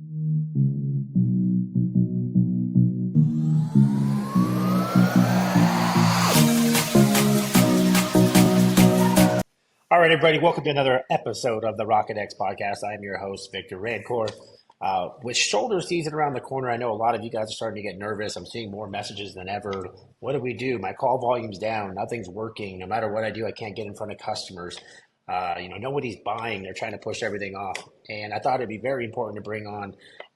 All right, everybody, welcome to another episode of the Rocket X podcast. I'm your host, Victor Rancour. With shoulder season around the corner, I know a lot of you guys are starting to get nervous. I'm seeing more messages than ever. What do we do? My call volume's down. Nothing's working. No matter what I do, I can't get in front of customers. Nobody's buying. They're trying to push everything off. And I thought it'd be very important to bring on,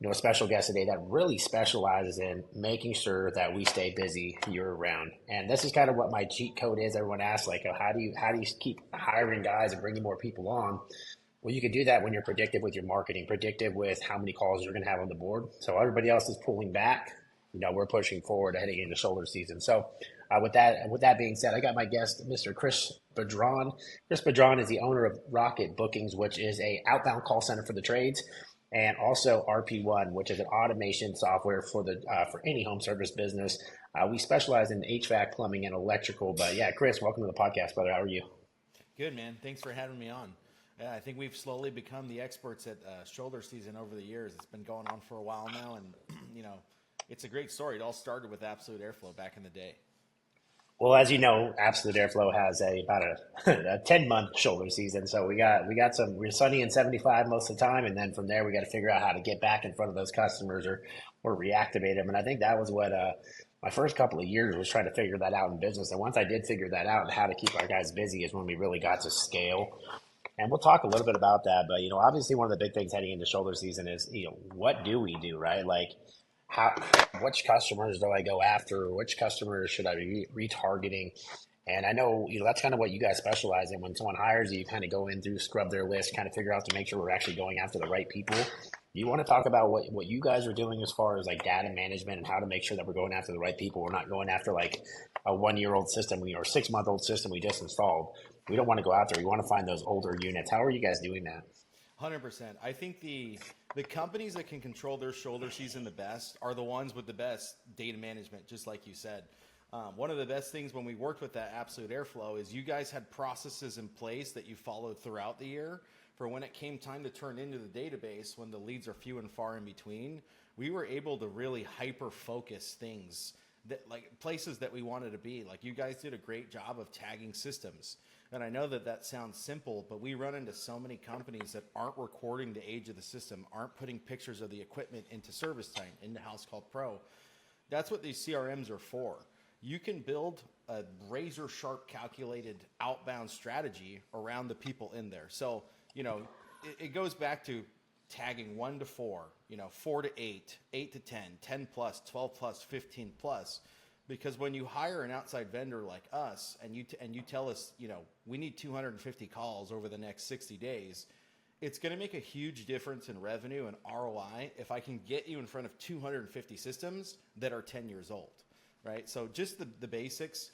a special guest today that really specializes in making sure that we stay busy year round. And this is kind of what my cheat code is. Everyone asks, like, how do you keep hiring guys and bringing more people on? Well, you can do that when you're predictive with your marketing, predictive with how many calls you're going to have on the board. So everybody else is pulling back. We're pushing forward heading into shoulder season. So with that being said, I got my guest, Mr. Chris Badran. Chris Badran is the owner of Rocket Bookings, which is a outbound call center for the trades, and also RP1, which is an automation software for any home service business. We specialize in HVAC, plumbing, and electrical. But yeah, Chris, welcome to the podcast, brother. How are you? Good, man. Thanks for having me on. Yeah, I think we've slowly become the experts at shoulder season over the years. It's been going on for a while now, and it's a great story. It all started with Absolute Airflow back in the day. Well, as you know, Absolute Airflow has about a 10-month shoulder season. So we're sunny and 75 most of the time, and then from there we got to figure out how to get back in front of those customers or reactivate them. And I think that was what my first couple of years was trying to figure that out in business. And once I did figure that out and how to keep our guys busy is when we really got to scale. And we'll talk a little bit about that. But, obviously one of the big things heading into shoulder season is, what do we do, right? Like which customers do I go after? Which customers should I be retargeting? And I know, that's kind of what you guys specialize in. When someone hires you, you kind of go in through, scrub their list, kind of figure out to make sure we're actually going after the right people. You want to talk about what you guys are doing as far as like data management and how to make sure that we're going after the right people. We're not going after like a 1-year-old system or 6-month-old system we just installed. We don't want to go out there. We want to find those older units. How are you guys doing that? 100%. I think the companies that can control their shoulder season the best are the ones with the best data management, just like you said. One of the best things when we worked with that Absolute Airflow is you guys had processes in place that you followed throughout the year for when it came time to turn into the database, when the leads are few and far in between. We were able to really hyper-focus things, that like places that we wanted to be. Like you guys did a great job of tagging systems. And I know that sounds simple, but we run into so many companies that aren't recording the age of the system, aren't putting pictures of the equipment into service time, into House Call Pro. That's what these CRMs are for. You can build a razor sharp calculated outbound strategy around the people in there. So, it goes back to tagging 1 to 4, 4 to 8, 8 to 10, 10 plus, 12 plus, 15 plus. Because when you hire an outside vendor like us and you tell us, we need 250 calls over the next 60 days, it's going to make a huge difference in revenue and ROI if I can get you in front of 250 systems that are 10 years old, right? So just the basics.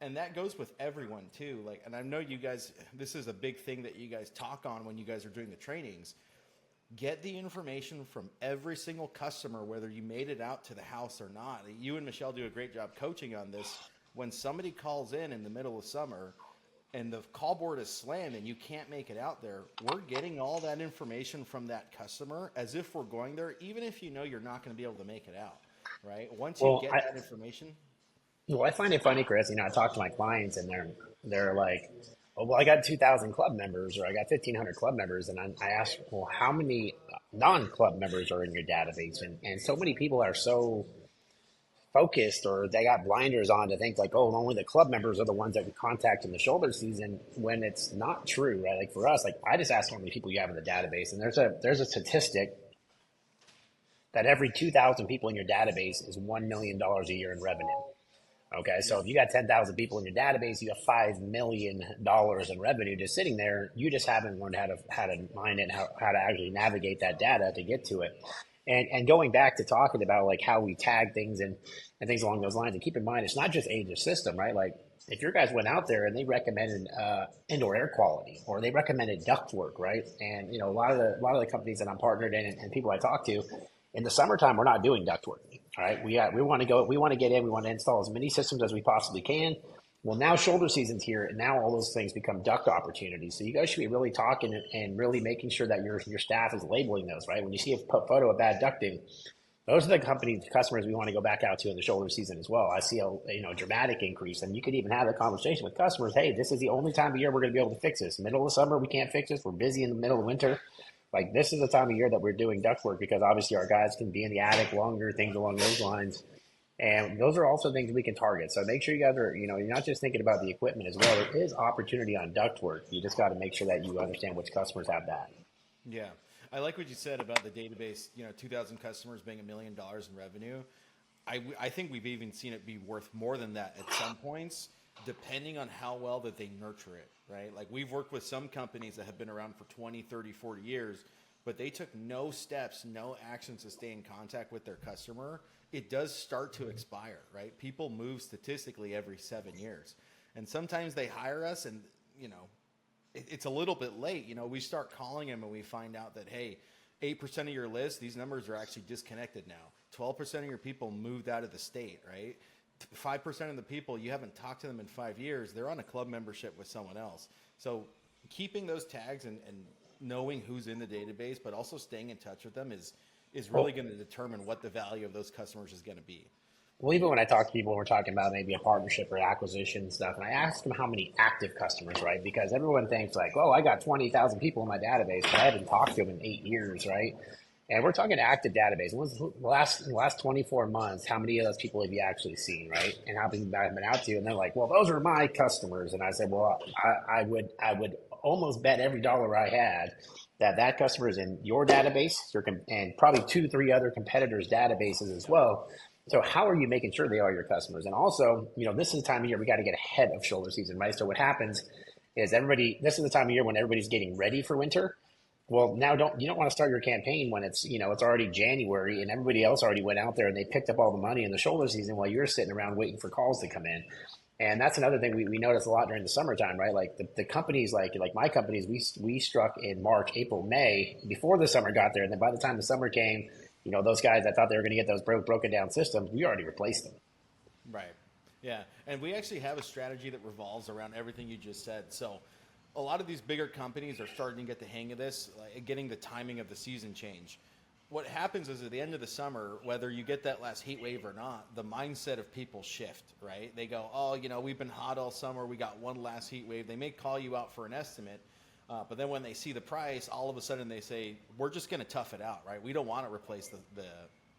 And that goes with everyone too. And I know you guys, this is a big thing that you guys talk on when you guys are doing the trainings. Get the information from every single customer, whether you made it out to the house or not. You and Michelle do a great job coaching on this. When somebody calls in the middle of summer and the call board is slammed and you can't make it out there, we're getting all that information from that customer as if we're going there, even if you're not going to be able to make it out, right? Once you get that information. Well, I find it funny, Chris. I talk to my clients and they're like, oh, well, I got 2,000 club members or I got 1,500 club members. And I ask, well, how many non-club members are in your database? And so many people are so focused or they got blinders on to think like, oh, only the club members are the ones that we contact in the shoulder season, when it's not true, right? Like for us, like I just ask how many people you have in the database. And there's a statistic that every 2,000 people in your database is $1 million a year in revenue. Okay, so if you got 10,000 people in your database, you have $5 million in revenue just sitting there. You just haven't learned how to mine it, how to actually navigate that data to get to it. And going back to talking about like how we tag things and things along those lines, and keep in mind, it's not just age of system, right? Like if your guys went out there and they recommended indoor air quality or they recommended duct work, right? And a lot of the companies that I'm partnered in and people I talk to, in the summertime, we're not doing ductwork. All right, we want to get in. We want to install as many systems as we possibly can. Well, now shoulder season's here, and now all those things become duct opportunities. So you guys should be really talking and really making sure that your staff is labeling those, right? When you see a photo of bad ducting, those are the companies, customers we want to go back out to in the shoulder season as well. I see a dramatic increase, and you could even have a conversation with customers. Hey, this is the only time of year we're going to be able to fix this. Middle of summer, we can't fix this. We're busy in the middle of winter. Like this is the time of year that we're doing duct work because obviously our guys can be in the attic longer, things along those lines. And those are also things we can target. So make sure you guys are, you're not just thinking about the equipment as well. There is opportunity on ductwork. You just got to make sure that you understand which customers have that. Yeah. I like what you said about the database, 2,000 customers being $1 million in revenue. I think we've even seen it be worth more than that at some points, depending on how well that they nurture it, right? Like we've worked with some companies that have been around for 20, 30, 40 years, but they took no steps, no actions to stay in contact with their customer. It does start to expire, right? People move statistically every 7 years. And sometimes they hire us and, it's a little bit late. We start calling them and we find out that, hey, 8% of your list, these numbers are actually disconnected now. 12% of your people moved out of the state, right? 5% of the people, you haven't talked to them in 5 years, they're on a club membership with someone else. So keeping those tags and knowing who's in the database, but also staying in touch with them is really going to determine what the value of those customers is going to be. Well, even when I talk to people, we're talking about maybe a partnership or acquisition stuff, and I ask them how many active customers, right? Because everyone thinks like, oh, I got 20,000 people in my database, but I haven't talked to them in 8 years, right? And we're talking active database. What's the last 24 months, how many of those people have you actually seen, right? And how many have been out to you? And they're like, well, those are my customers. And I said, well, I would almost bet every dollar I had that customer is in your database and probably 2, 3 other competitors' databases as well. So how are you making sure they are your customers? And also, this is the time of year we got to get ahead of shoulder season, right? So what happens is this is the time of year when everybody's getting ready for winter. Well, now you don't want to start your campaign when it's already January and everybody else already went out there and they picked up all the money in the shoulder season while you're sitting around waiting for calls to come in. And that's another thing we notice a lot during the summertime, right? Like the companies like my companies, we struck in March, April, May before the summer got there. And then by the time the summer came, those guys that thought they were going to get those broken down systems, we already replaced them. Right. Yeah. And we actually have a strategy that revolves around everything you just said. So a lot of these bigger companies are starting to get the hang of this, like getting the timing of the season change. What happens is at the end of the summer, whether you get that last heat wave or not, the mindset of people shift, right? They go, oh, we've been hot all summer. We got one last heat wave. They may call you out for an estimate. But then when they see the price, all of a sudden they say, we're just going to tough it out, right? We don't want to replace the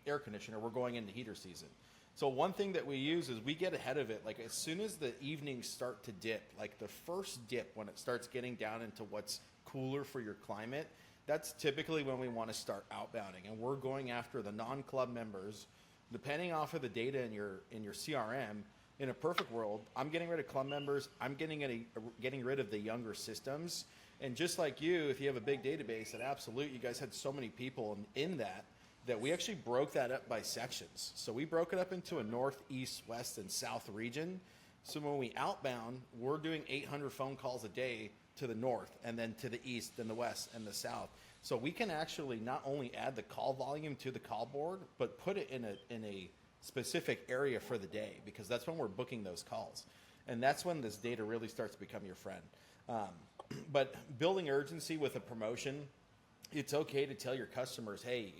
air conditioner. We're going into heater season. So one thing that we use is we get ahead of it. Like as soon as the evenings start to dip, like the first dip when it starts getting down into what's cooler for your climate, that's typically when we want to start outbounding. And we're going after the non-club members, depending off of the data in your CRM. In a perfect world, I'm getting rid of club members. I'm getting rid of the younger systems. And just like you, if you have a big database, at Absolute, you guys had so many people in that we actually broke that up by sections. So we broke it up into a north, east, west, and south region. So when we outbound, we're doing 800 phone calls a day to the north, and then to the east, and the west, and the south. So we can actually not only add the call volume to the call board, but put it in a specific area for the day, because that's when we're booking those calls. And that's when this data really starts to become your friend. But building urgency with a promotion, it's okay to tell your customers, hey,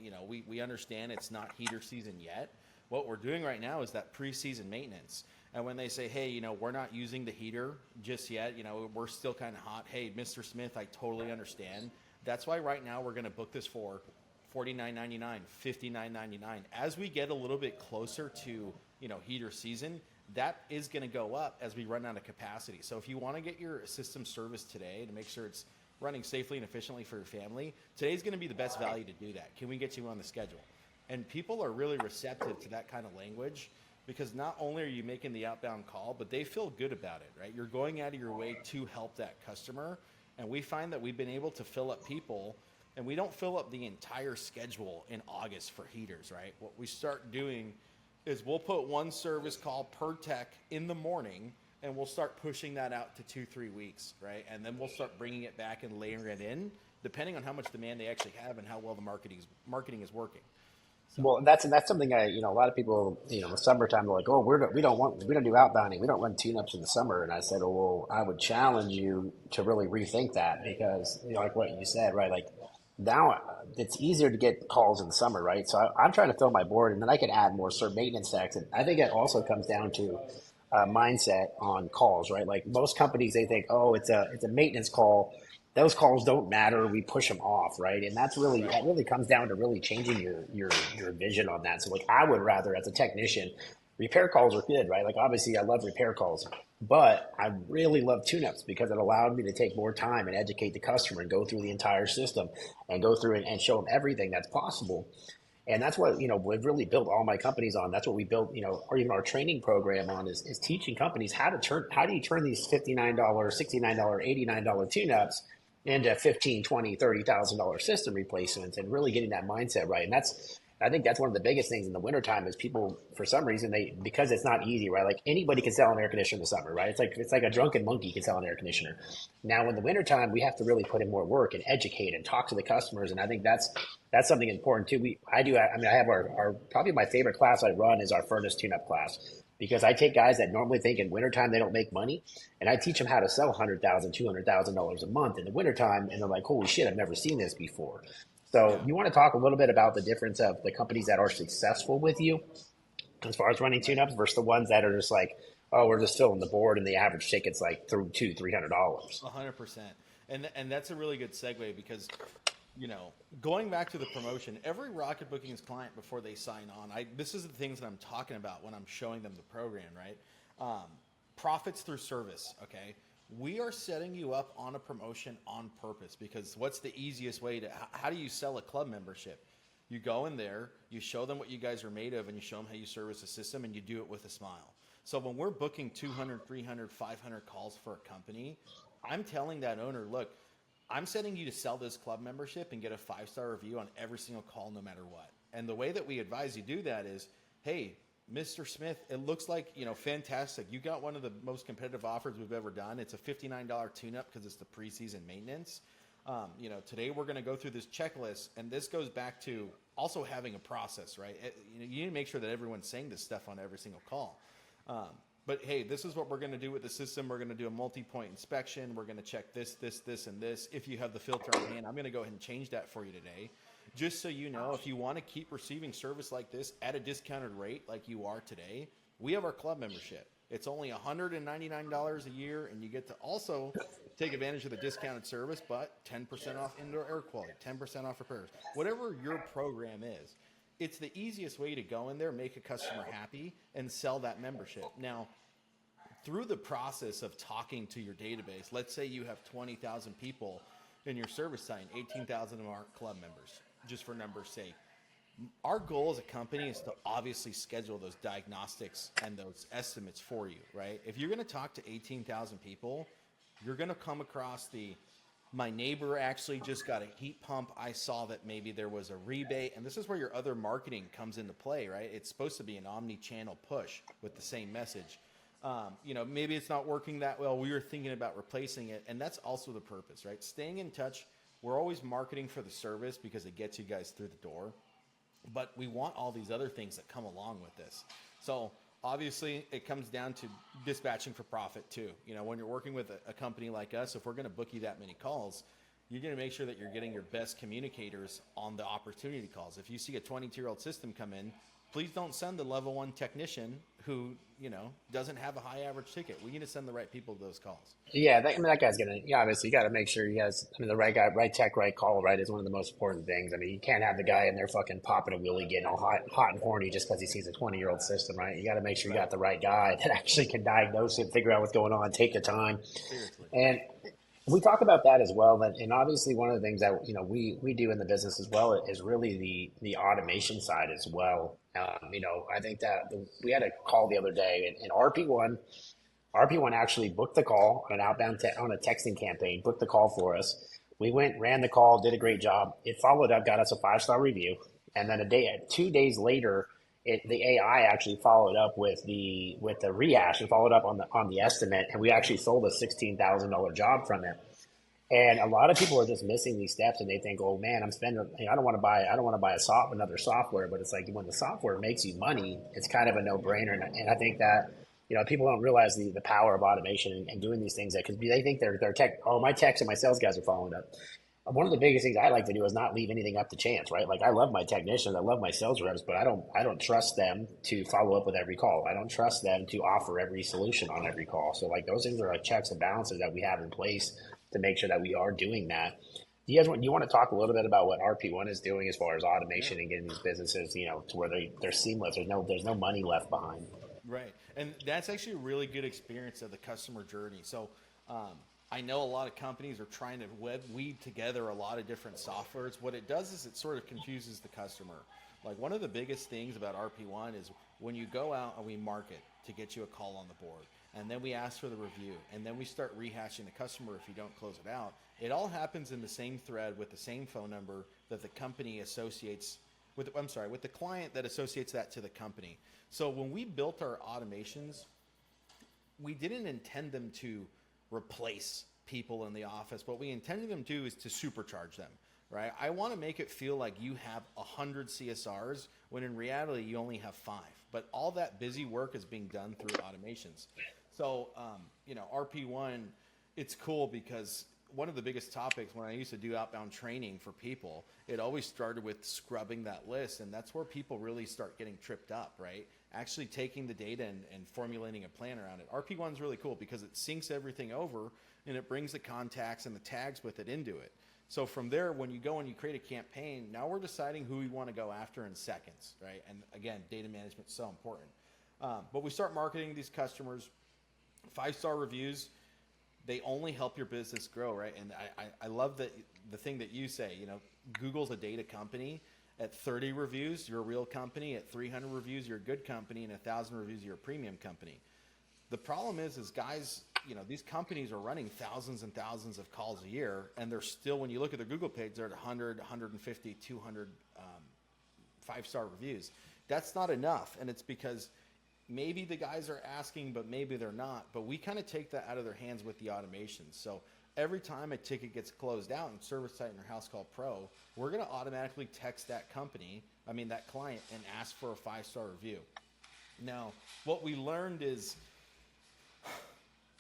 we understand it's not heater season yet. What we're doing right now is that preseason maintenance. And when they say, hey, we're not using the heater just yet, we're still kind of hot. Hey, Mr. Smith, I totally understand. That's why right now we're going to book this for $49.99, $59.99. As we get a little bit closer to, heater season, that is going to go up as we run out of capacity. So if you want to get your system serviced today to make sure it's running safely and efficiently for your family, today's going to be the best value to do that. Can we get you on the schedule? And people are really receptive to that kind of language, because not only are you making the outbound call, but they feel good about it, right? You're going out of your way to help that customer. And we find that we've been able to fill up people, and we don't fill up the entire schedule in August for heaters, right? What we start doing is we'll put one service call per tech in the morning, and we'll start pushing that out to 2-3 weeks, right? And then we'll start bringing it back and layering it in, depending on how much demand they actually have and how well the marketing is working. So Well, that's something a lot of people, in the summertime, they're like, oh, we don't do outbounding, we don't run tune-ups in the summer. And I said, oh, well, I would challenge you to really rethink that because, like what you said, right? Like now it's easier to get calls in the summer, right? So I'm trying to fill my board, and then I can add more serve maintenance techs. And I think it also comes down to mindset on calls, right? Like most companies, they think, oh, it's a maintenance call. Those calls don't matter. We push them off, right? And right. that really comes down to really changing your vision on that. So like I would rather, as a technician, repair calls are good, right? Like obviously I love repair calls, but I really love tune-ups because it allowed me to take more time and educate the customer and go through the entire system and go through and show them everything that's possible. And that's what, we've really built all my companies on. That's what we built, or even our training program on is teaching companies how do you turn these $59, $69, $89 tune-ups into 15, 20, $30,000 system replacements and really getting that mindset right. And I think that's one of the biggest things in the wintertime is people, for some reason, because it's not easy, right? Like anybody can sell an air conditioner in the summer, right? It's like a drunken monkey can sell an air conditioner. Now, in the wintertime, we have to really put in more work and educate and talk to the customers. And I think that's something important too. I have our probably my favorite class I run is our furnace tune-up class because I take guys that normally think in wintertime they don't make money, and I teach them how to sell $100,000, $200,000 a month in the wintertime, and they're like, holy shit, I've never seen this before. So Yeah. you want to talk a little bit about the difference of the companies that are successful with you as far as running tune-ups versus the ones that are just like, oh, we're just filling the board and the average ticket's like through $200-$300. 100%. And that's a really good segue because going back to the promotion, every Rocket Bookings client before they sign on, this is the things that I'm talking about when I'm showing them the program, right? Profits through service, okay? We are setting you up on a promotion on purpose because what's the easiest way how do you sell a club membership? You go in there, you show them what you guys are made of, and you show them how you service the system, and you do it with a smile. So when we're booking 200, 300, 500 calls for a company, I'm telling that owner, look, I'm setting you to sell this club membership and get a 5-star review on every single call, no matter what. And the way that we advise you do that is, hey, Mr. Smith, it looks like, fantastic. You got one of the most competitive offers we've ever done. It's a $59 tune-up because it's the preseason maintenance. Today we're going to go through this checklist, and this goes back to also having a process, right? You need to make sure that everyone's saying this stuff on every single call. But hey, this is what we're going to do with the system. We're going to do a multi-point inspection. We're going to check this, and this. If you have the filter on hand, I'm going to go ahead and change that for you today. Just so you know, if you want to keep receiving service like this at a discounted rate like you are today, we have our club membership. It's only $199 a year, and you get to also take advantage of the discounted service, but 10% off indoor air quality, 10% off repairs. Whatever your program is, it's the easiest way to go in there, make a customer happy, and sell that membership. Now, through the process of talking to your database, let's say you have 20,000 people in your service site, 18,000 of them are club members, just for numbers' sake. Our goal as a company is to obviously schedule those diagnostics and those estimates for you, right? If you're going to talk to 18,000 people, you're going to come across my neighbor actually just got a heat pump. I saw that maybe there was a rebate. And this is where your other marketing comes into play, right? It's supposed to be an omni-channel push with the same message. Maybe it's not working that well. We were thinking about replacing it. And that's also the purpose, right? Staying in touch. We're always marketing for the service because it gets you guys through the door. But we want all these other things that come along with this. So obviously it comes down to dispatching for profit too. When you're working with a company like us, if we're going to book you that many calls, you're going to make sure that you're getting your best communicators on the opportunity calls. If you see a 22-year-old system come in, please don't send the level 1 technician who, doesn't have a high average ticket. We need to send the right people to those calls. Yeah, that guy's gonna. Yeah, obviously, you got to make sure he has. The right guy, right tech, right call. Right is one of the most important things. You can't have the guy in there fucking popping a wheelie, getting all hot and horny just because he sees a 20-year-old system. Right, you got to make sure you Right. got the right guy that actually can diagnose it, figure out what's going on, take the time, Seriously. and we talk about that as well. And obviously, one of the things that we do in the business as well is really the automation side as well. I think that we had a call the other day, and RP1 actually booked the call on an on a texting campaign, booked the call for us. We went, ran the call, did a great job. It followed up, got us a 5-star review, and then 2 days later, the AI actually followed up with the rehash and followed up on the estimate, and we actually sold a $16,000 job from it. And a lot of people are just missing these steps, and they think, "Oh man, I'm spending. I don't want to buy. I don't want to buy another software." But it's like when the software makes you money, it's kind of a no brainer. And I think that people don't realize the power of automation and doing these things that because they think they're tech. Oh, my techs and my sales guys are following up. One of the biggest things I like to do is not leave anything up to chance, right? Like I love my technicians, I love my sales reps, but I don't trust them to follow up with every call. I don't trust them to offer every solution on every call. So like those things are like checks and balances that we have in place to make sure that we are doing that. Do you want to talk a little bit about what RP1 is doing as far as Yeah. automation and getting these businesses, to where they're seamless. There's no money left behind. Right. And that's actually a really good experience of the customer journey. So I know a lot of companies are trying to weave together a lot of different softwares. What it does is it sort of confuses the customer. Like one of the biggest things about RP1 is when you go out and we market to get you a call on the board, and then we ask for the review, and then we start rehashing the customer if you don't close it out. It all happens in the same thread with the same phone number that the company associates with. I'm sorry, with the client that associates that to the company. So when we built our automations, we didn't intend them to replace people in the office. What we intended them to do is to supercharge them, right? I want to make it feel like you have 100 CSRs when in reality you only have 5. But all that busy work is being done through automations. So, RP1, it's cool because one of the biggest topics when I used to do outbound training for people, it always started with scrubbing that list. And that's where people really start getting tripped up, right? Actually taking the data and formulating a plan around it. RP1 is really cool because it syncs everything over and it brings the contacts and the tags with it into it. So from there, when you go and you create a campaign, now we're deciding who we want to go after in seconds, right? And again, data management is so important. But we start marketing these customers. 5-star reviews, they only help your business grow, right? And I love that the thing that you say, Google's a data company. At 30 reviews, you're a real company. At 300 reviews, you're a good company. And 1,000 reviews, you're a premium company. The problem is guys, these companies are running thousands and thousands of calls a year, and they're still, when you look at their Google page, they're at 100, 150, 200 5-star reviews. That's not enough, and it's because maybe the guys are asking, but maybe they're not. But we kind of take that out of their hands with the automations. So every time a ticket gets closed out in ServiceTitan or House Call Pro, we're going to automatically text that client, and ask for a 5-star review. Now, what we learned is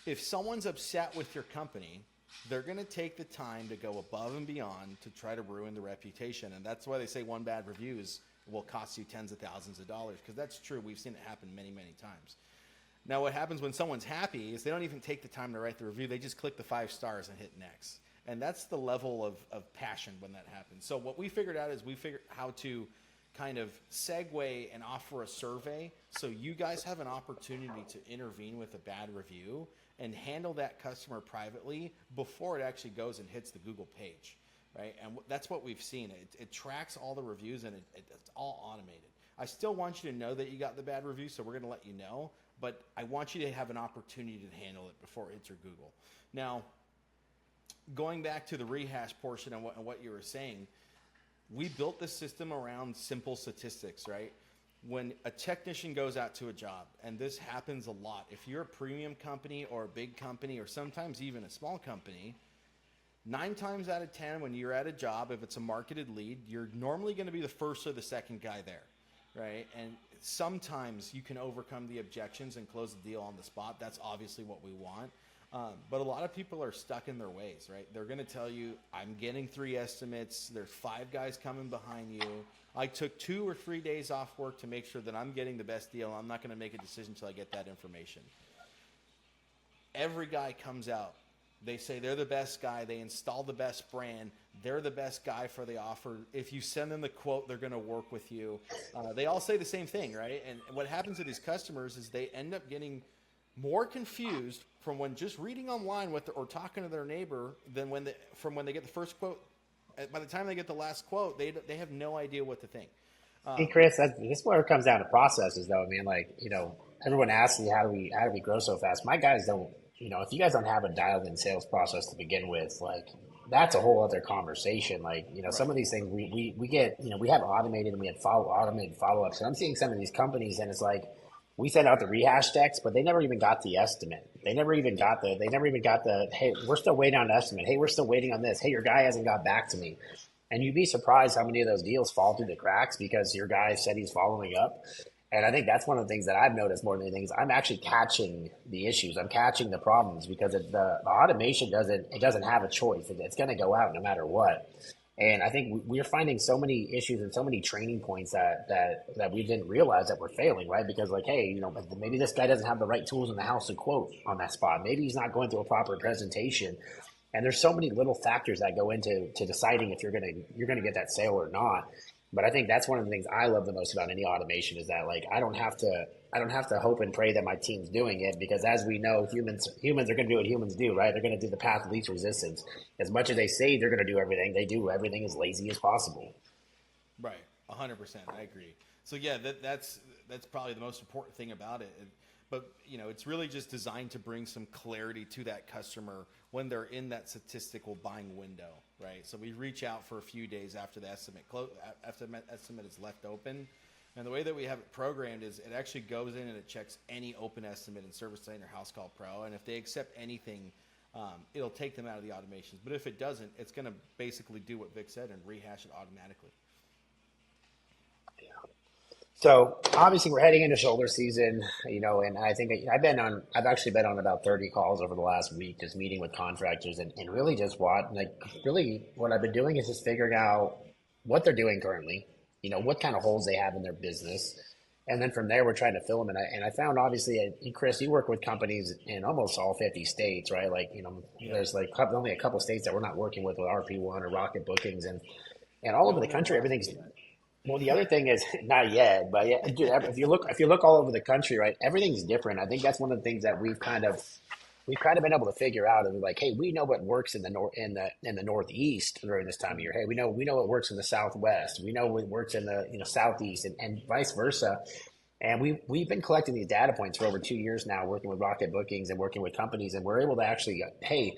if someone's upset with your company, they're going to take the time to go above and beyond to try to ruin the reputation. And that's why they say one bad review will cost you tens of thousands of dollars, because that's true. We've seen it happen many, many times. Now, what happens when someone's happy is they don't even take the time to write the review. They just click the 5 stars and hit next. And that's the level of passion when that happens. So what we figured out is we figured how to kind of segue and offer a survey so you guys have an opportunity to intervene with a bad review and handle that customer privately before it actually goes and hits the Google page, right? And that's what we've seen. It tracks all the reviews, and it's all automated. I still want you to know that you got the bad review, so we're going to let you know, but I want you to have an opportunity to handle it before it hits your Google. Now, going back to the rehash portion and what you were saying, we built this system around simple statistics, right? When a technician goes out to a job, and this happens a lot, if you're a premium company or a big company or sometimes even a small company, 9 times out of 10 when you're at a job, if it's a marketed lead, you're normally going to be the first or the second guy there, right? And sometimes you can overcome the objections and close the deal on the spot. That's obviously what we want. But a lot of people are stuck in their ways, right? They're going to tell you, I'm getting 3 estimates. There's 5 guys coming behind you. I took 2 or 3 days off work to make sure that I'm getting the best deal. I'm not going to make a decision until I get that information. Every guy comes out. They say they're the best guy. They install the best brand. They're the best guy for the offer. If you send them the quote, they're going to work with you. They all say the same thing, right? And what happens to these customers is they end up getting more confused from when just reading online or talking to their neighbor than when they get the first quote. By the time they get the last quote, they have no idea what to think. Hey Chris, this is where it comes down to processes, though. I mean, like everyone asks me how do we grow so fast. My guys don't. If you guys don't have a dialed-in sales process to begin with, like that's a whole other conversation. Like Right. some of these things we get we have automated and we had automated follow-ups. And I'm seeing some of these companies, and it's like we sent out the rehash decks, but they never even got the estimate. They never even got the, hey, we're still waiting on an estimate. Hey, we're still waiting on this. Hey, your guy hasn't got back to me. And you'd be surprised how many of those deals fall through the cracks because your guy said he's following up. And I think that's one of the things that I've noticed more than anything is I'm actually catching the issues. I'm catching the problems because the automation doesn't have a choice. It's going to go out no matter what. And I think we're finding so many issues and so many training points that we didn't realize that we're failing, right? Because like, hey, maybe this guy doesn't have the right tools in the house to quote on that spot. Maybe he's not going through a proper presentation. And there's so many little factors that go into deciding if you're gonna get that sale or not. But I think that's one of the things I love the most about any automation is that like I don't have to hope and pray that my team's doing it because as we know, humans are going to do what humans do, right? They're going to do the path of least resistance. As much as they say they're going to do everything, they do everything as lazy as possible. Right, 100%. I agree. So yeah, that's probably the most important thing about it. But it's really just designed to bring some clarity to that customer when they're in that statistical buying window, right? So we reach out for a few days after the estimate is left open. And the way that we have it programmed is it actually goes in and it checks any open estimate in Service Center House Call Pro. And if they accept anything, it'll take them out of the automations. But if it doesn't, it's going to basically do what Vic said and rehash it automatically. So obviously we're heading into shoulder season, and I think I've actually been on about 30 calls over the last week, just meeting with contractors and really just what I've been doing is just figuring out what they're doing currently, what kind of holes they have in their business. And then from there, we're trying to fill them. And I found obviously, Chris, you work with companies in almost all 50 states, right? Like, there's like only a couple states that we're not working with RP1 or Rocket Bookings and all over the country, everything's. Well, the other thing is not yet, but yeah, dude, if you look all over the country, right, everything's different. I think that's one of the things that we've kind of been able to figure out. And like, hey, we know what works in the Northeast during this time of year. Hey, we know what works in the Southwest. We know what works in the Southeast, and vice versa. And we've been collecting these data points for over 2 years now, working with Rocket Bookings and working with companies, and we're able to actually, hey,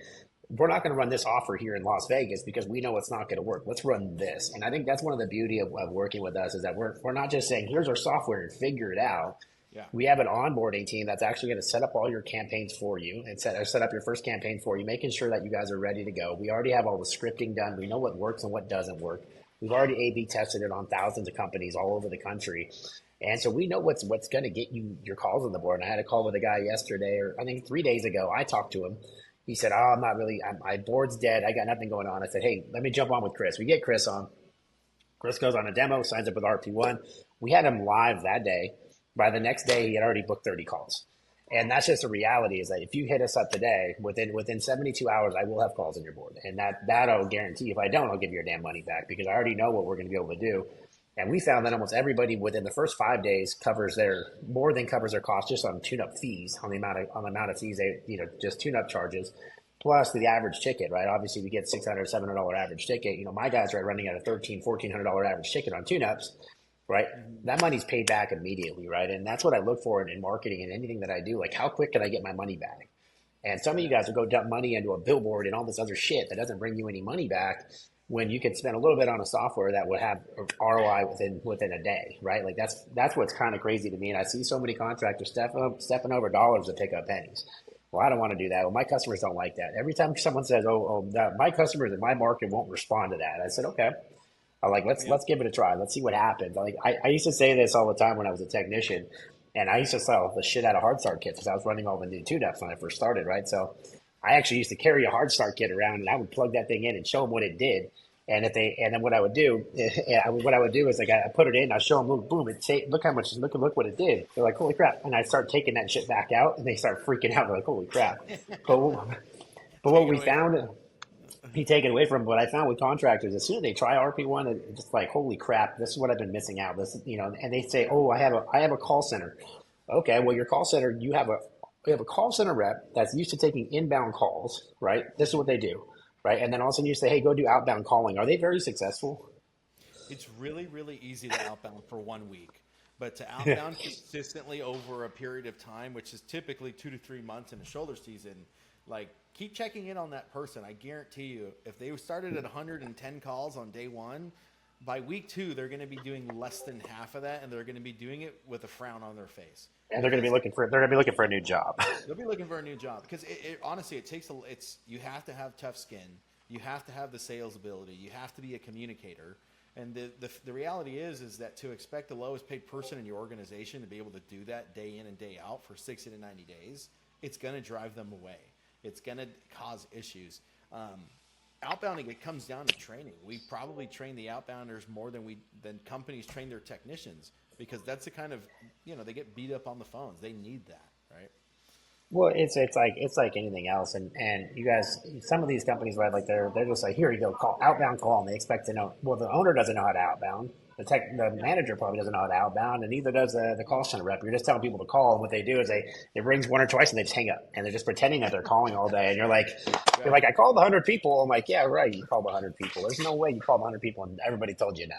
we're not going to run this offer here in Las Vegas because we know it's not going to work. Let's run this. And I think that's one of the beauty of working with us is that we're not just saying, here's our software and figure it out. Yeah. We have an onboarding team that's actually going to set up all your campaigns for you and set up your first campaign for you, making sure that you guys are ready to go. We already have all the scripting done. We know what works and what doesn't work. We've already A/B tested it on thousands of companies all over the country. And so we know what's going to get you your calls on the board. And I had a call with a guy yesterday, or I think 3 days ago. I talked to him. He said, I'm not really, my board's dead. I got nothing going on. I said, hey, let me jump on with Chris. We get Chris on. Chris goes on a demo, signs up with RP1. We had him live that day. By the next day, he had already booked 30 calls. And that's just the reality is that if you hit us up today, within 72 hours, I will have calls on your board. And that I'll guarantee. If I don't, I'll give you your damn money back because I already know what we're going to be able to do. And we found that almost everybody within the first 5 days more than covers their costs just on tune-up fees, on the amount of fees they, just tune-up charges, plus the average ticket, right? Obviously, we get $600, $700 average ticket. My guys are running at a $1,300, $1,400 average ticket on tune-ups, right? That money's paid back immediately, right? And that's what I look for in marketing and anything that I do. Like, how quick can I get my money back? And some of you guys will go dump money into a billboard and all this other shit that doesn't bring you any money back, when you could spend a little bit on a software that would have ROI within a day, right? Like that's what's kind of crazy to me. And I see so many contractors stepping over dollars to pick up pennies. Well, I don't want to do that. Well, my customers don't like that. Every time someone says, my customers in my market won't respond to that. I said, okay. I'm like, let's give it a try. Let's see what happens. Like I used to say this all the time when I was a technician, and I used to sell the shit out of hard start kits because I was running all the new tune-ups when I first started, right? So I actually used to carry a hard start kit around, and I would plug that thing in and show them what it did. And then what I would do is like I put it in, I show them, boom, look what it did. They're like, holy crap! And I start taking that shit back out, and they start freaking out. They're like, holy crap! But what we found, he take it away from. What I found with contractors, as soon as they try RP1, it's just like, holy crap! This is what I've been missing out. This, and they say, I have a call center. Okay, well, your call center, we have a call center rep that's used to taking inbound calls, right? This is what they do. Right. And then all of a sudden you say, hey, go do outbound calling. Are they very successful? It's really, really easy to outbound for 1 week. But to outbound consistently over a period of time, which is typically 2 to 3 months in a shoulder season, like keep checking in on that person. I guarantee you, if they started at 110 calls on day one, By week 2, they're going to be doing less than half of that, and they're going to be doing it with a frown on their face And because they're gonna be looking for a new job. they'll be looking for a new job. Because honestly, it takes you have to have tough skin, you have to have the sales ability, you have to be a communicator, and the reality is that to expect the lowest paid person in your organization to be able to do that day in and day out for 60 to 90 days, it's going to drive them away. It's going to cause issues. Outbounding, it comes down to training. We probably train the outbounders more than companies train their technicians, because that's the kind of, they get beat up on the phones. They need that, right? Well, it's like anything else, and you guys, some of these companies, right? Like they're just like, here you go, call outbound call, and they expect to know. Well, the owner doesn't know how to outbound. The manager probably doesn't know how to outbound, and neither does the call center rep. You're just telling people to call, and what they do is it rings one or twice, and they just hang up, and they're just pretending that they're calling all day. And you're Right. like, I called 100 people. I'm like, yeah, right. You called 100 people. There's no way you called 100 people, and everybody told you no,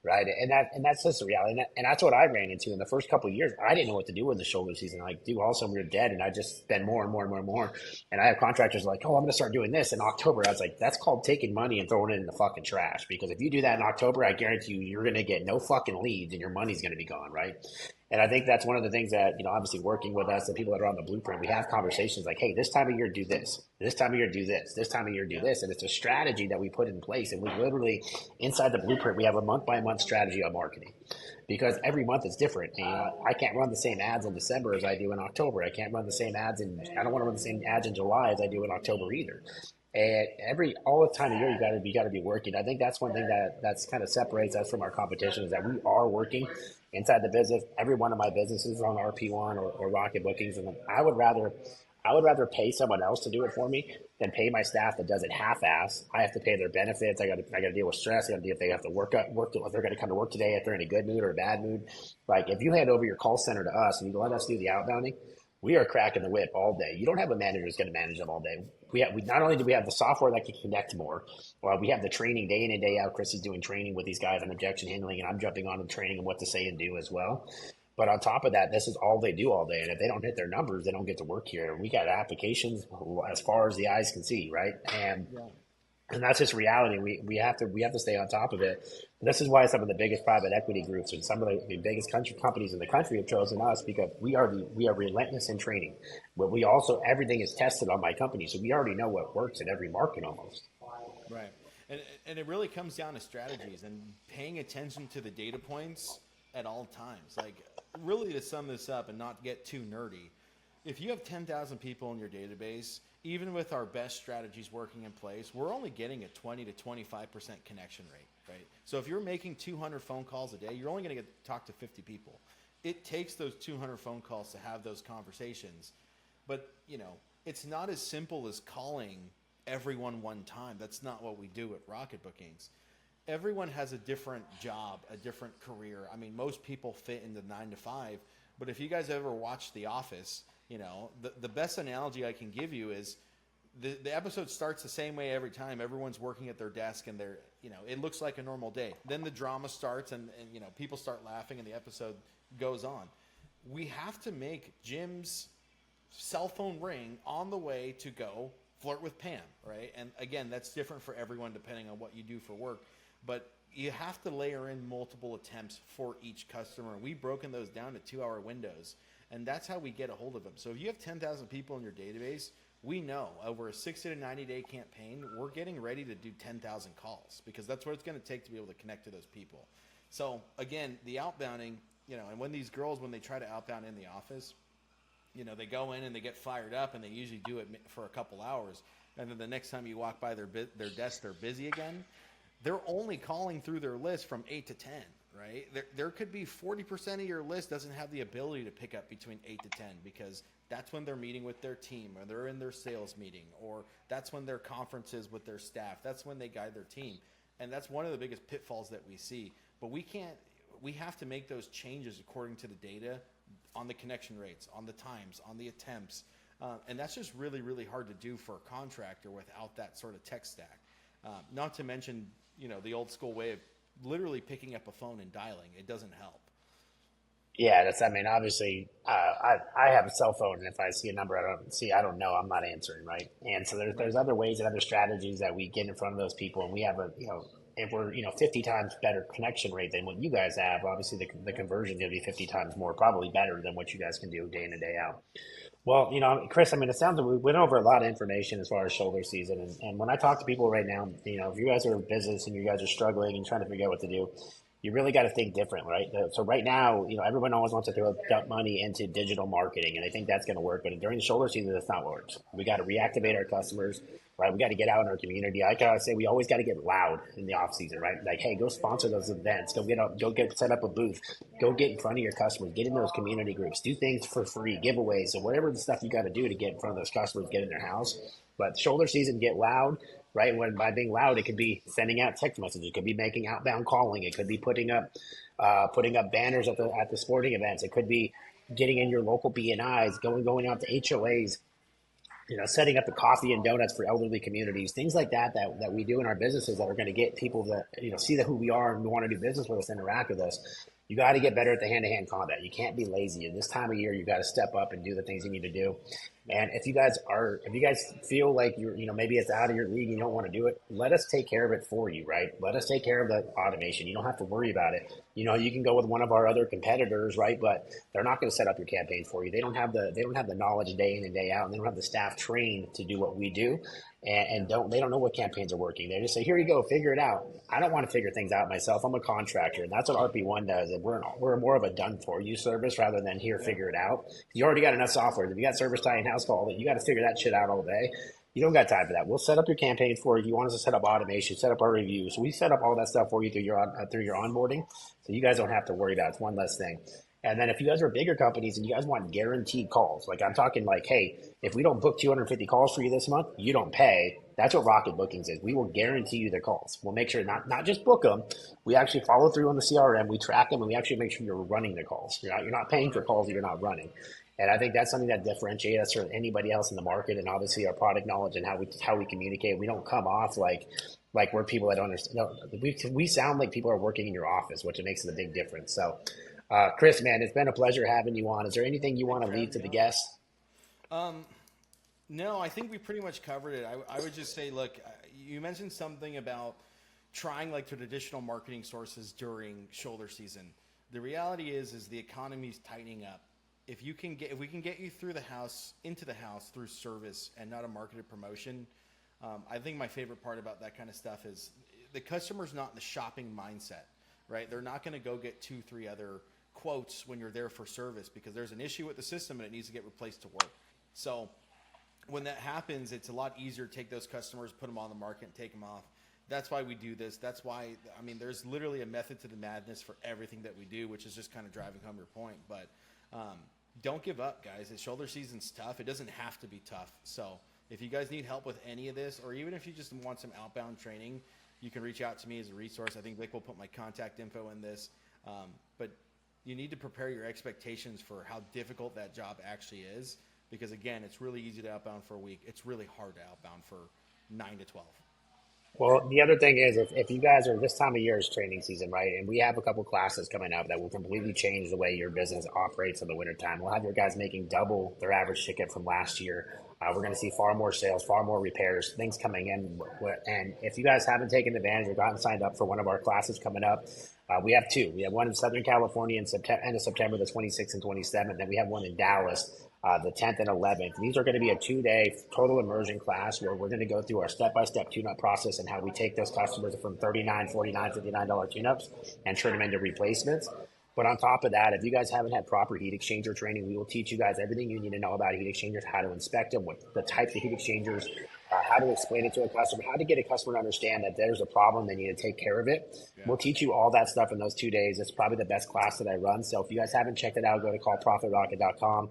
right? And that's just the reality, and that's what I ran into in the first couple of years. I didn't know what to do in the shoulder season. Like, dude, all of a sudden we were dead, and I just spend more and more and more and more. And I have contractors like, oh, I'm going to start doing this in October. I was like, that's called taking money and throwing it in the fucking trash. Because if you do that in October, I guarantee you're going to get no fucking leads and your money's going to be gone, right? And I think that's one of the things that, obviously working with us, the people that are on the blueprint, we have conversations like, hey, this time of year, do this. This time of year, do this. This time of year, do Yeah. this. And it's a strategy that we put in place. And we literally, inside the blueprint, we have a month by month strategy on marketing, because every month is different. I can't run the same ads in December as I do in October. I can't run the same ads I don't want to run the same ads in July as I do in October either. And all the time of year, you got to be working. I think that's one thing that's kind of separates us from our competition, is that we are working inside the business. Every one of my businesses is on RP1 or Rocket Bookings, and I would rather pay someone else to do it for me than pay my staff that does it half-ass. I have to pay their benefits. I got to deal with stress. I got to deal if they have to work. If they're going to come to work today, if they're in a good mood or a bad mood. Like, if you hand over your call center to us and you let us do the outbounding, we are cracking the whip all day. You don't have a manager who's going to manage them all day. We not only do we have the software that can connect more, we have the training day in and day out. Chris is doing training with these guys on objection handling, and I'm jumping on and training them what to say and do as well. But on top of that, this is all they do all day. And if they don't hit their numbers, they don't get to work here. And we got applications as far as the eyes can see, right? Yeah. And that's just reality. We have to stay on top of it. This is why some of the biggest private equity groups and some of the biggest companies in the country have chosen us, because we are relentless in training. But we also, everything is tested on my company, so we already know what works in every market almost. Right. And it really comes down to strategies and paying attention to the data points at all times. Like, really, to sum this up and not get too nerdy, if you have 10,000 people in your database, even with our best strategies working in place, we're only getting a 20 to 25% connection rate, right? So if you're making 200 phone calls a day, you're only going to get to talk to 50 people. It takes those 200 phone calls to have those conversations. But, it's not as simple as calling everyone one time. That's not what we do at Rocket Bookings. Everyone has a different job, a different career. I mean, most people fit into 9 to 5, but if you guys ever watch The Office, the best analogy I can give you is the episode starts the same way every time. Everyone's working at their desk and it looks like a normal day. Then the drama starts and people start laughing and the episode goes on. We have to make Jim's cell phone ring on the way to go flirt with Pam, right? And again, that's different for everyone depending on what you do for work. But you have to layer in multiple attempts for each customer. And we've broken those down to 2-hour windows. And that's how we get a hold of them. So if you have 10,000 people in your database, we know over a 60 to 90-day campaign, we're getting ready to do 10,000 calls, because that's what it's going to take to be able to connect to those people. So again, the outbounding, and when these girls, when they try to outbound in the office, they go in and they get fired up and they usually do it for a couple hours. And then the next time you walk by their desk, they're busy again. They're only calling through their list from 8 to 10, right? There could be 40% of your list doesn't have the ability to pick up between 8 to 10, because that's when they're meeting with their team, or they're in their sales meeting, or that's when their conferences with their staff. That's when they guide their team. And that's one of the biggest pitfalls that we see. But we have to make those changes according to the data on the connection rates, on the times, on the attempts. And that's just really, really hard to do for a contractor without that sort of tech stack. Not to mention, the old school way of literally picking up a phone and dialing. It doesn't help. Yeah, obviously, I have a cell phone, and if I see a number I don't know, I'm not answering, right? And so there's Right. other ways and other strategies that we get in front of those people, and we have if we're 50 times better connection rate than what you guys have, obviously the conversion is going to be 50 times more, probably better than what you guys can do day in and day out. Well, Chris, I mean, it sounds like we went over a lot of information as far as shoulder season. And when I talk to people right now, if you guys are in business and you guys are struggling and trying to figure out what to do, you really got to think different, right? So right now, everyone always wants to throw dump money into digital marketing, and they think that's going to work. But during the shoulder season, that's not what works. We got to reactivate our customers, right? We got to get out in our community. I gotta say, we always got to get loud in the off season, right? Like, hey, go sponsor those events. Go get set up a booth. Go get in front of your customers. Get in those community groups. Do things for free, giveaways, and whatever the stuff you got to do to get in front of those customers, get in their house. But shoulder season, get loud, right? When by being loud, it could be sending out text messages. It could be making outbound calling. It could be putting up banners at the sporting events. It could be getting in your local BNIs, going out to HOAs, setting up the coffee and donuts for elderly communities, things like that we do in our businesses that are going to get people that see that who we are and want to do business with us, interact with us. You got to get better at the hand-to-hand combat. You can't be lazy. In this time of year, you got to step up and do the things you need to do. And if you guys feel like maybe it's out of your league and you don't want to do it, let us take care of it for you, right? Let us take care of the automation. You don't have to worry about it. You can go with one of our other competitors, right? But they're not going to set up your campaigns for you. They don't have the knowledge day in and day out, and they don't have the staff trained to do what we do. And they don't know what campaigns are working. They just say, here you go, figure it out. I don't want to figure things out myself. I'm a contractor, and that's what RP1 does. And we're more of a done for you service rather than here, figure it out. You already got enough software. If you got service tie and house call, you got to figure that shit out all day. You don't got time for that. We'll set up your campaign for you. If you want us to set up automation, set up our reviews. We set up all that stuff for you through your onboarding, so you guys don't have to worry about it. It's one less thing. And then if you guys are bigger companies and you guys want guaranteed calls, like I'm talking like, hey, if we don't book 250 calls for you this month, you don't pay. That's what Rocket Bookings is. We will guarantee you the calls. We'll make sure not just book them. We actually follow through on the CRM. We track them, and we actually make sure you're running the calls. You're not paying for calls that you're not running. And I think that's something that differentiates us from anybody else in the market, and obviously our product knowledge and how we communicate. We don't come off like we're people that don't understand. No, we sound like people are working in your office, which makes it a big difference. So, Chris, man, it's been a pleasure having you on. Is there anything you want to leave to the guests? No, I think we pretty much covered it. I would just say, look, you mentioned something about trying like traditional marketing sources during shoulder season. The reality is the economy's tightening up. If we can get you through into the house through service and not a marketed promotion, I think my favorite part about that kind of stuff is the customer's not in the shopping mindset, right? They're not going to go get 2-3 other quotes when you're there for service because there's an issue with the system and it needs to get replaced to work. So when that happens, it's a lot easier to take those customers, put them on the market, and take them off. That's why we do this. That's why, there's literally a method to the madness for everything that we do, which is just kind of driving home your point. But don't give up, guys. The shoulder season's tough. It doesn't have to be tough. So if you guys need help with any of this, or even if you just want some outbound training, you can reach out to me as a resource. I think Vic will put my contact info in this. But you need to prepare your expectations for how difficult that job actually is. Because, again, it's really easy to outbound for a week. It's really hard to outbound for 9 to 12. Well, the other thing is if you guys are this time of year is training season, right? And we have a couple classes coming up that will completely change the way your business operates in the wintertime. We'll have your guys making double their average ticket from last year. We're going to see far more sales, far more repairs, things coming in. And if you guys haven't taken advantage or gotten signed up for one of our classes coming up, we have two. We have one in Southern California in end of September, the 26th and 27th. Then we have one in Dallas, the 10th and 11th. These are going to be a 2-day total immersion class where we're going to go through our step-by-step tune-up process and how we take those customers from $39, $49, $59 tune-ups and turn them into replacements. But on top of that, if you guys haven't had proper heat exchanger training, we will teach you guys everything you need to know about heat exchangers, how to inspect them, what the types of heat exchangers, how to explain it to a customer, how to get a customer to understand that there's a problem, they need to take care of it. Yeah. We'll teach you all that stuff in those 2 days. It's probably the best class that I run. So if you guys haven't checked it out, go to callprofitrocket.com,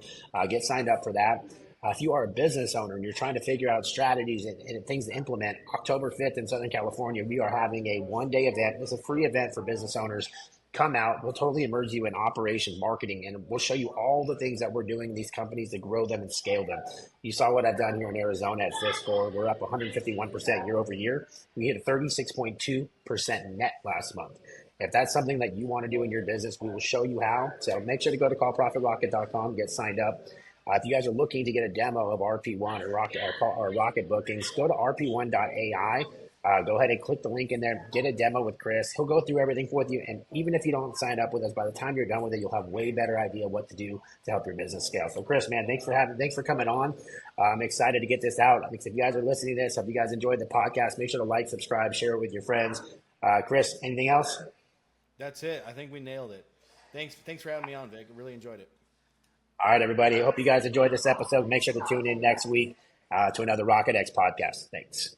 get signed up for that. If you are a business owner and you're trying to figure out strategies and things to implement, October 5th in Southern California, we are having a one-day event. It's a free event for business owners. Come out, we'll totally immerse you in operations, marketing, and we'll show you all the things that we're doing in these companies to grow them and scale them. You saw what I've done here in Arizona at Fiscal. We're up 151% year over year. We hit a 36.2% net last month. If that's something that you want to do in your business, we will show you how. So make sure to go to callprofitrocket.com, get signed up. If you guys are looking to get a demo of RP1 or Rocket Bookings, go to rp1.ai. Go ahead and click the link in there. Get a demo with Chris. He'll go through everything with you. And even if you don't sign up with us, by the time you're done with it, you'll have way better idea what to do to help your business scale. So, Chris, man, thanks for coming on. I'm excited to get this out. If you guys are listening to this, if you guys enjoyed the podcast, make sure to like, subscribe, share it with your friends. Chris, anything else? That's it. I think we nailed it. Thanks for having me on, Vic. I really enjoyed it. All right, everybody. Hope you guys enjoyed this episode. Make sure to tune in next week to another Rocket X podcast. Thanks.